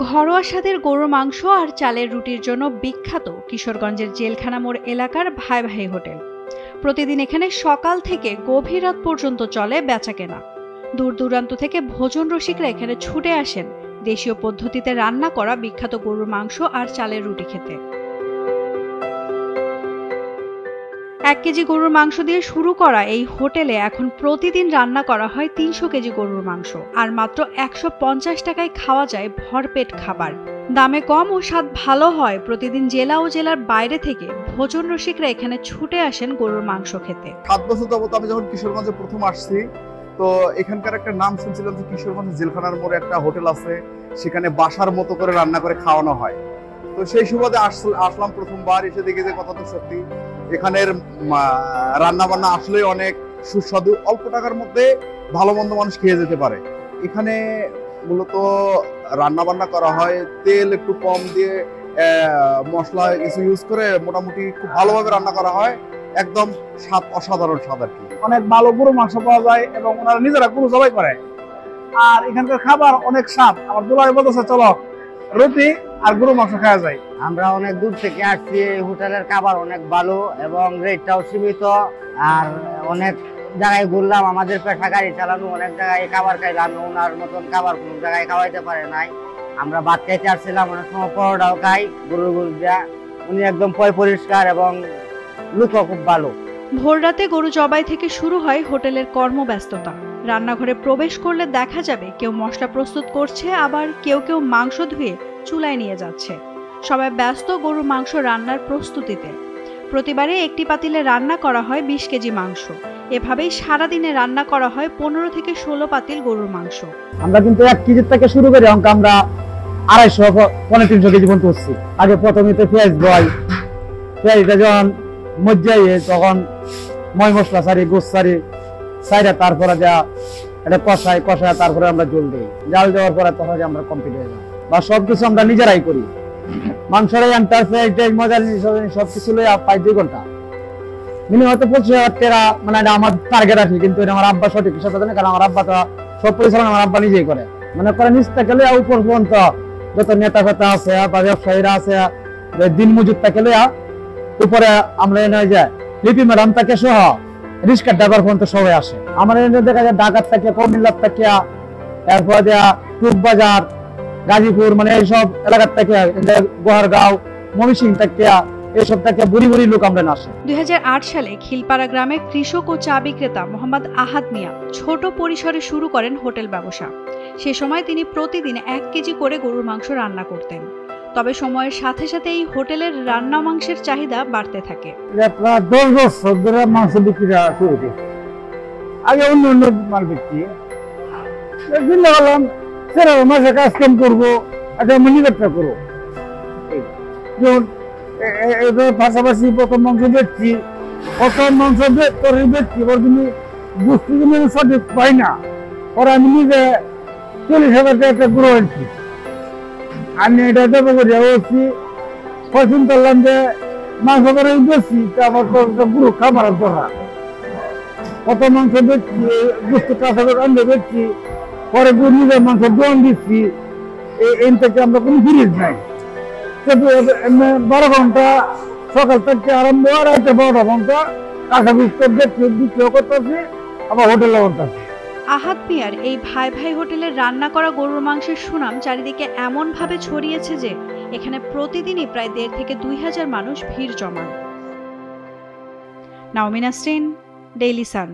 ঘরোয়া স্বাদের গরুর মাংস আর চালের রুটির জন্য বিখ্যাত কিশোরগঞ্জের জেলখানা মোড় এলাকার ভাই ভাই হোটেল। প্রতিদিন এখানে সকাল থেকে গভীর রাত পর্যন্ত চলে বেচাকেনা। দূর দূরান্ত থেকে ভোজন রসিকরা এখানে ছুটে আসেন দেশীয় পদ্ধতিতে রান্না করা বিখ্যাত গরুর মাংস আর চালের রুটি খেতে। 1 কেজি গরুর মাংস দিয়ে শুরু করা এই হোটেলে এখন প্রতিদিন রান্না করা হয় 300 কেজি গরুর মাংস, আর মাত্র 150 টাকায় খাওয়া যায় ভরপেট খাবার। দামে কম ও স্বাদ ভালো হয় প্রতিদিন জেলা ও জেলার বাইরে থেকে ভোজন রসিকরা এখানে ছুটে আসেন গরুর মাংস খেতে। 7 বছর যাবত আমি যখন কিশোরগঞ্জে প্রথম আসছি, তো এখানকার একটা নাম শুনছিলাম যে কিশোরগঞ্জ জেলখানার মোড়ে একটা হোটেল আছে, সেখানে বাসার মতো করে রান্না করে খাওয়ানো হয়। তো সেই সুবাদে আসলাম প্রথমবার, এসে দেখি যে কথা তো সত্যি, এখানের রান্না বান্না আসলে অনেক সুস্বাদু, অল্প টাকার মধ্যে ভালো মন্দ মানুষ খেয়ে যেতে পারে। এখানে মূলত রান্না বান্না করা হয় তেল একটু কম দিয়ে, মশলা কিছু ইউজ করে মোটামুটি খুব ভালোভাবে রান্না করা হয়। একদম স্বাদ অসাধারণ স্বাদ আর কি। অনেক ভালো গরুর মাংস পাওয়া যায় এবং ওনারা নিজেরা গরু জবাই করে। আর এখানকার খাবার অনেক স্বাদ। আমার দুলাভাই বলতেছে চলো রুটি আর গরু মাংস খাওয়া যায়। আমরা অনেক দূর থেকে আসছি, হোটেলের খাবার অনেক ভালো এবং রেটটাও সীমিত। আর অনেক জায়গায় ঘুরলাম, আমাদের পেশা গাড়ি চালানো, অনেক জায়গায় খাবার খাইলাম, ওনার মতন খাবার কোনো জায়গায় খাওয়াইতে পারে নাই। আমরা ভাত খাইতে আসছিলাম, অনেক সময় পরোটাও খাই গরুর গোশত দিয়া। উনি একদম পরিষ্কার এবং লোকও খুব ভালো। ভোররাতে গরু জবাই থেকে শুরু হয় হোটেলের কর্মব্যস্ততা। রান্নাঘরে প্রবেশ করলে দেখা যাবে কেউ মশলা প্রস্তুত করছে, আবার কেউ কেউ মাংস ধুয়ে চুলায় নিয়ে যাচ্ছে। সবাই ব্যস্ত গরুর মাংস রান্নার প্রস্তুতিতে। প্রতিবারে একটি পাতিলে রান্না করা হয় 20 কেজি মাংস। এভাবেই সারাদিনে রান্না করা হয় 15 থেকে 16 পাতিল গরুর মাংস। আমরা কিন্তু 1 কেজি থেকে শুরু করে অঙ্ক আমরা 250-300 কেজি পর্যন্ত হচ্ছি। আগে প্রথমে তো পেঁয়াজ বয়, পেঁয়াজটা যখন মজ্জাই তখন ময় মশলা সারি, গোস সারি সাইরা, তারপরে যা এটা কষায় তারপরে আমরা জল দিই। জাল দেওয়ার পরে তখন আমরা কমপ্লিট হয়ে যায়। বা সবকিছু আমরা নিজেরাই করি। মাংসটাই মজা সবকিছু প্রায় 2 ঘন্টা মিনিমাম। হয়তো 25,000 টাকা মানে আমার টার্গেট আছে, কিন্তু আমার আব্বা সঠিক হিসাবে জানে, কারণ আমার আব্বা তো সব পরিচালনা আমার আব্বা নিজেই করে। মানে করে নিচ থেকে লইয়া উপর পর্যন্ত যত নেতা ফেতা আছে বা ব্যবসায়ীরা আছে, দিন মজুর থেকে লইয়া উপরে আমরা এনে যায় লিপি ম্যাডাম থেকে সহ রিক্সা ড্রাইভার পর্যন্ত সবাই আসে। আমার এনে দেখা যায় ঢাকার থেকে, কুমিল্লার থেকে, এরপর দেয়া টুকবাজার, গাজীপুর, মানে এইসব এলাকার থেকে, গোহারগাঁও, ময়মনসিংহ থেকে, এইসব থেকে বুড়ি বুড়ি লোক আমরা আসে। 2008 সালে খিলপাড়া গ্রামে কৃষক ও চা বিক্রেতা মোহাম্মদ আহাদ মিয়া ছোট পরিসরে শুরু করেন হোটেল ব্যবসা। সে সময় তিনি প্রতিদিন 1 কেজি করে গরুর মাংস রান্না করতেন। তবে সময়ের সাথে সাথে এই হোটেলের রান্না মাংসের চাহিদা বাড়তে থাকে। প্রায় 10 বছর ধরে মাংস বিক্রি শুরু করেছি। আগে অন্য মাল বিক্রি চিন্তা করলাম সেরা মাসে কাজ কাম করবো, একটা মনিবেটটা করবো। পাশাপাশি প্রথম মাংস বেচছি, এবার তুমি বুঝতে সঠিক পাই না। পরে আমি নিজে 40,000 টাকা একটা গুঁড়ো আনছি। আমি এটা বলছি, পছন্দ করলাম যে মাংস করে বেশি, আমার গুঁড়ো খাবার দরকার। কত মাংস বেচছি, বুঝতে কাঁচা করে আনলে বেচছি, পরে নিজের মাংস দোয়ান দিচ্ছি। এই থেকে আমরা কোনো জিনিস নাই। 12 ঘন্টা সকাল থেকে আরম্ভ, রাতে 12টা ঘন্টা কাঁচা বুঝতে বিক্রিও করতেছি, আবার হোটেলে করতেছি। আহাদ মিয়ার এই ভাই ভাই হোটেলের রান্না করা গরুর মাংসের সুনাম চারিদিকে এমন ভাবে ছড়িয়েছে যে এখানে প্রতিদিনই প্রায় 1,500 থেকে 2,000 মানুষ ভিড় জমান। নাওমিন নাসরিন, ডেইলি সান।